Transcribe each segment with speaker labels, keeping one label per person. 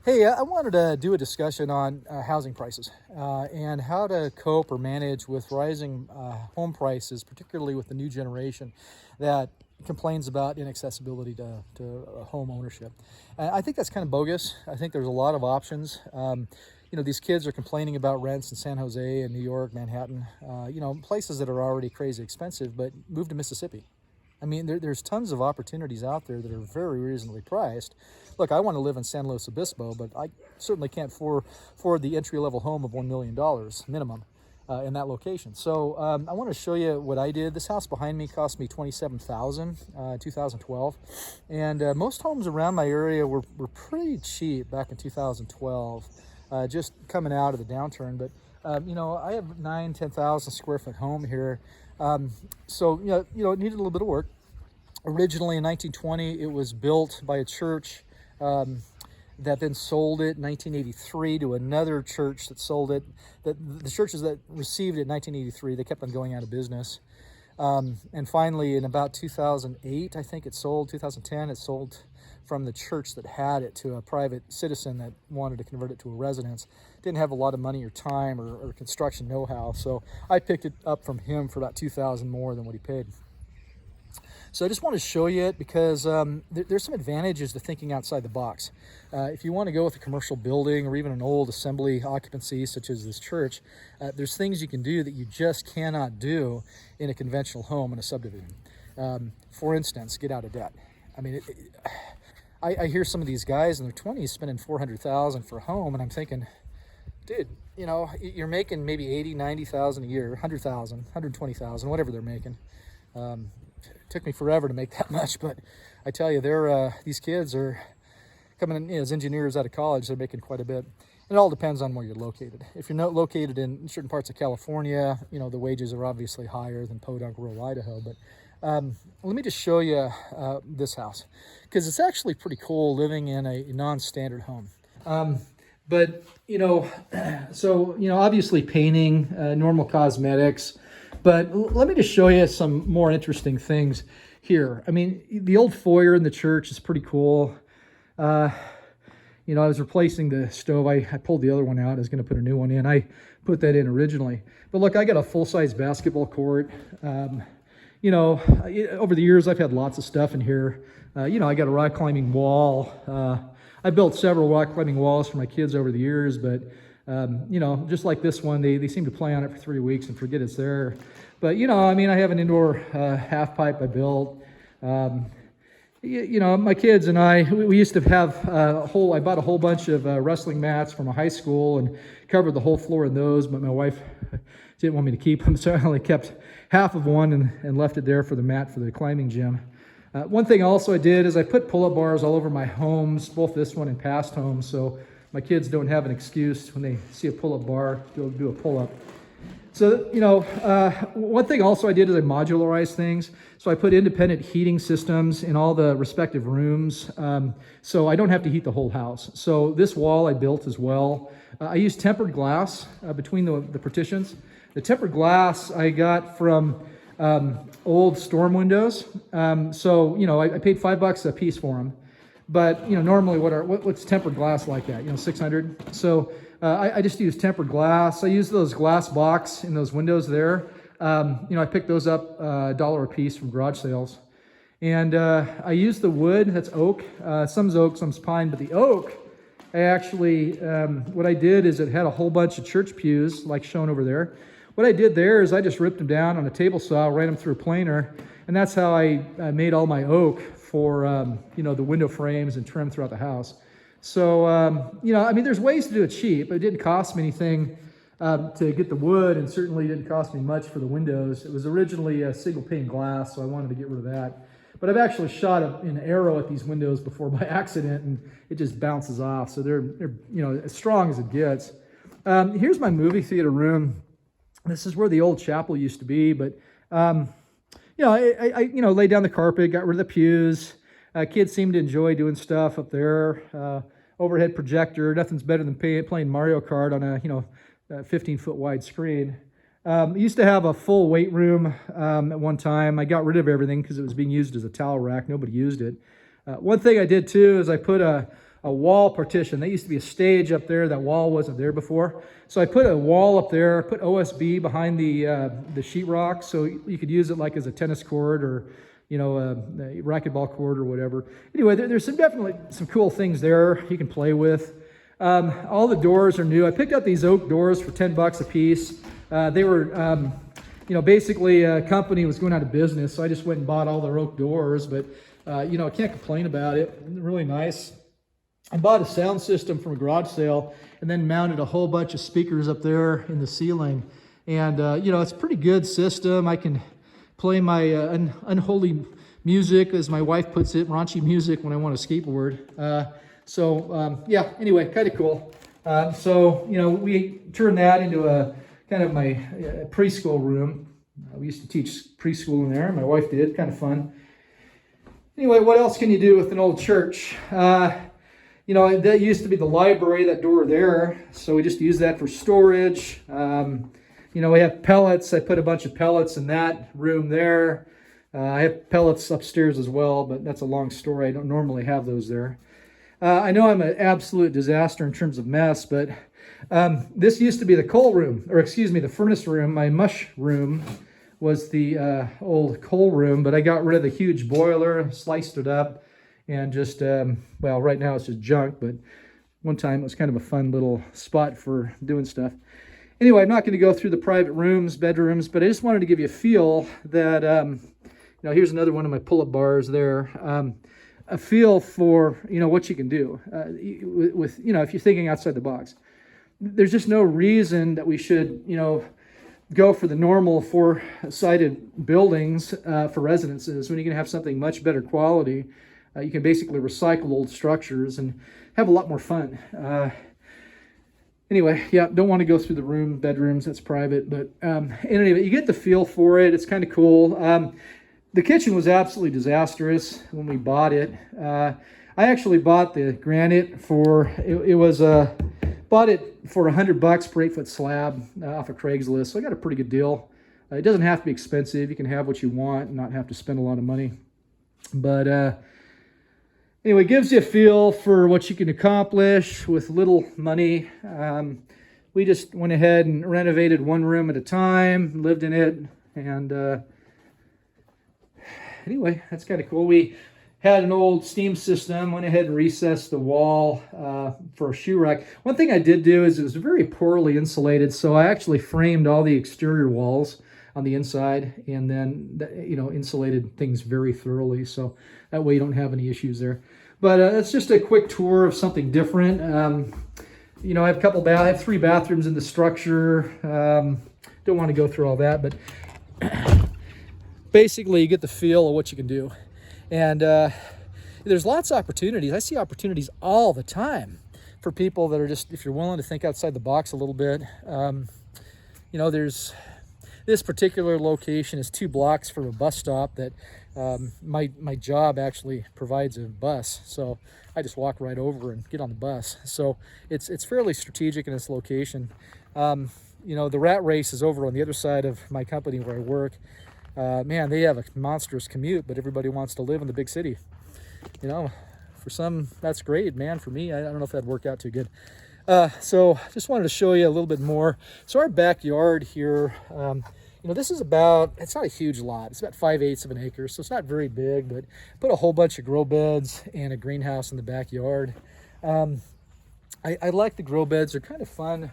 Speaker 1: Hey, I wanted to do a discussion on housing prices and how to cope or manage with rising home prices, particularly with the new generation that complains about inaccessibility to home ownership. I think that's kind of bogus. I think there's a lot of options. These kids are complaining about rents in San Jose and New York, Manhattan, places that are already crazy expensive, but move to Mississippi. I mean, there's tons of opportunities out there that are very reasonably priced. Look, I want to live in San Luis Obispo, but I certainly can't afford the entry-level home of $1 million minimum in that location. So I want to show you what I did. This house behind me cost me $27,000 in 2012. And most homes around my area were pretty cheap back in 2012, just coming out of the downturn. But I have 10,000 square foot home here. So it needed a little bit of work. Originally in 1920, it was built by a church that then sold it in 1983 to another church that sold it. The churches that received it in 1983, they kept on going out of business. And finally, in about 2008, I think it sold, 2010, it sold from the church that had it to a private citizen that wanted to convert it to a residence. Didn't have a lot of money or time or construction know-how, so I picked it up from him for about $2,000 more than what he paid. So I just want to show you it because there's some advantages to thinking outside the box. If you want to go with a commercial building or even an old assembly occupancy such as this church, there's things you can do that you just cannot do in a conventional home in a subdivision. For instance, get out of debt. I mean, I hear some of these guys in their 20s spending $400,000 for a home, and I'm thinking, dude, you're making maybe $80,000, $90,000 a year, $100,000, $120,000, whatever they're making. It took me forever to make that much, but I tell you, these kids are coming in as engineers out of college. They're making quite a bit. It all depends on where you're located. If you're not located in certain parts of California, the wages are obviously higher than podunk rural Idaho. But let me just show you this house, because it's actually pretty cool living in a non-standard home. Obviously painting, normal cosmetics. But let me just show you some more interesting things here. I mean, the old foyer in the church is pretty cool. I was replacing the stove. I pulled the other one out. I was going to put a new one in. I put that in originally. But look, I got a full-size basketball court. Over the years, I've had lots of stuff in here. I got a rock climbing wall. I built several rock climbing walls for my kids over the years, but just like this one, they seem to play on it for 3 weeks and forget it's there. But, I have an indoor half pipe I built. My kids and we used to have I bought a whole bunch of wrestling mats from a high school and covered the whole floor in those, but my wife didn't want me to keep them, so I only kept half of one and left it there for the mat for the climbing gym. One thing also I did is I put pull-up bars all over my homes, both this one and past homes, so my kids don't have an excuse when they see a pull-up bar to do a pull-up. So, one thing also I did is I modularized things. So I put independent heating systems in all the respective rooms, so I don't have to heat the whole house. So this wall I built as well. I used tempered glass between the partitions. The tempered glass I got from old storm windows. I paid $5 a piece for them. But normally what's tempered glass like that? $600. So I just use tempered glass. I use those glass box in those windows there. I picked those up $1 a piece from garage sales. And I use the wood. That's oak. Some's oak, some's pine. But the oak, I actually what I did is it had a whole bunch of church pews like shown over there. What I did there is I just ripped them down on a table saw, ran them through a planer, and that's how I made all my oak for the window frames and trim throughout the house. So there's ways to do it cheap. It didn't cost me anything to get the wood, and certainly didn't cost me much for the windows. It was originally a single pane glass, so I wanted to get rid of that. But I've actually shot an arrow at these windows before by accident, and it just bounces off. So they're as strong as it gets. Here's my movie theater room. This is where the old chapel used to be, but I laid down the carpet, got rid of the pews. Kids seem to enjoy doing stuff up there. Overhead projector, nothing's better than playing Mario Kart on a 15-foot wide screen. Used to have a full weight room at one time. I got rid of everything because it was being used as a towel rack. Nobody used it. One thing I did too is I put a a wall partition. There used to be a stage up there. That wall wasn't there before. So I put a wall up there, put OSB behind the sheetrock, so you could use it like as a tennis court or, you know, a racquetball court or whatever. Anyway, there's definitely some cool things there you can play with. All the doors are new. I picked up these oak doors for $10 a piece. They were, you know, basically a company was going out of business, so I just went and bought all their oak doors, but, you know, I can't complain about it. Really nice. I bought a sound system from a garage sale and then mounted a whole bunch of speakers up there in the ceiling. And, you know, it's a pretty good system. I can play my unholy music, as my wife puts it, raunchy music when I want to skateboard. Yeah, anyway, kind of cool. So, you know, we turned that into a kind of my preschool room. We used to teach preschool in there. My wife did, kind of fun. Anyway, what else can you do with an old church? You know, that used to be the library, that door there. So we just use that for storage. You know, we have pellets. I put a bunch of pellets in that room there. I have pellets upstairs as well, but that's a long story. I don't normally have those there. I know I'm an absolute disaster in terms of mess, but this used to be the coal room, or excuse me, the furnace room. My mush room was the old coal room, but I got rid of the huge boiler, sliced it up, and just, well, right now it's just junk, but one time it was kind of a fun little spot for doing stuff. Anyway, I'm not going to go through the private rooms, bedrooms, but I just wanted to give you a feel that, you know, here's another one of my pull-up bars there. A feel for, you know, what you can do with, you know, if you're thinking outside the box. There's just no reason that we should, you know, go for the normal four-sided buildings for residences when you can have something much better quality. You can basically recycle old structures and have a lot more fun. Anyway, yeah, don't want to go through the bedrooms, that's private, but anyway, you get the feel for it. It's kind of cool. The kitchen was absolutely disastrous when we bought it. I actually bought the granite for, bought it for $100 per 8-foot slab off of Craigslist, so I got a pretty good deal. It doesn't have to be expensive. You can have what you want and not have to spend a lot of money. But anyway, it gives you a feel for what you can accomplish with little money. We just went ahead and renovated one room at a time, lived in it, and anyway, that's kind of cool. We had an old steam system, went ahead and recessed the wall for a shoe rack. One thing I did do is it was very poorly insulated, so I actually framed all the exterior walls on the inside and then, you know, insulated things very thoroughly, so that way you don't have any issues there. But it's just a quick tour of something different. You know, I have I have 3 bathrooms in the structure. Don't want to go through all that, but basically you get the feel of what you can do. And there's lots of opportunities. I see opportunities all the time for people that are just, if you're willing to think outside the box a little bit. You know, there's this particular location is 2 blocks from a bus stop that my job actually provides a bus, so I just walk right over and get on the bus. So it's fairly strategic in its location. You know, the rat race is over on the other side of my company where I work. Man, they have a monstrous commute, but everybody wants to live in the big city. You know, for some that's great, man. For me, I don't know if that'd work out too good. So just wanted to show you a little bit more. So our backyard here, you know, this is about, it's not a huge lot. It's about 5/8 of an acre, so it's not very big, but put a whole bunch of grow beds and a greenhouse in the backyard. I like the grow beds. They're kind of fun.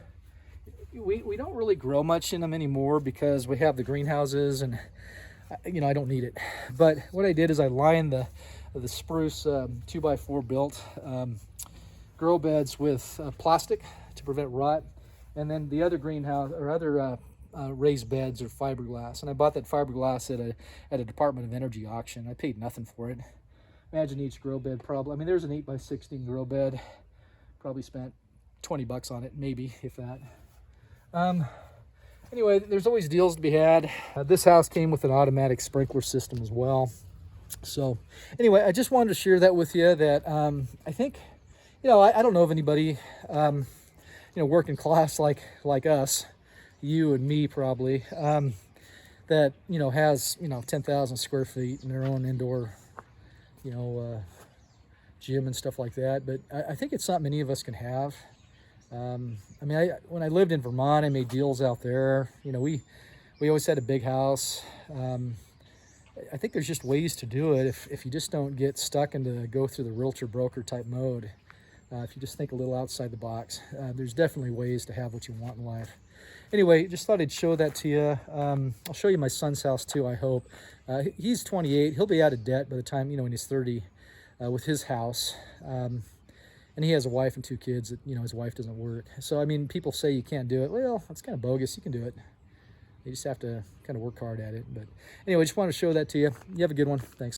Speaker 1: We don't really grow much in them anymore because we have the greenhouses and, you know, I don't need it. But what I did is I lined the spruce 2x4 built grow beds with plastic to prevent rot, and then the other greenhouse or other raised beds are fiberglass, and I bought that fiberglass at a Department of Energy auction. I paid nothing for it. Imagine each grow bed probably, I mean, there's an 8x16 grow bed, probably spent $20 on it, maybe, if that. Anyway, there's always deals to be had. This house came with an automatic sprinkler system as well. So anyway, I just wanted to share that with you, that I think, you know, I don't know of anybody, you know, working class like us, you and me probably, that, you know, has, you know, 10,000 square feet in their own indoor, you know, gym and stuff like that. But I think it's something many of us can have. I mean, when I lived in Vermont, I made deals out there. You know, we always had a big house. I think there's just ways to do it if you just don't get stuck into go through the realtor broker type mode. If you just think a little outside the box, there's definitely ways to have what you want in life. Anyway, just thought I'd show that to you. I'll show you my son's house too, I hope. He's 28. He'll be out of debt by the time, when he's 30 with his house. And he has a wife and 2 kids that, his wife doesn't work. So, I mean, people say you can't do it. Well, that's kind of bogus. You can do it. You just have to kind of work hard at it. But anyway, just wanted to show that to you. You have a good one. Thanks.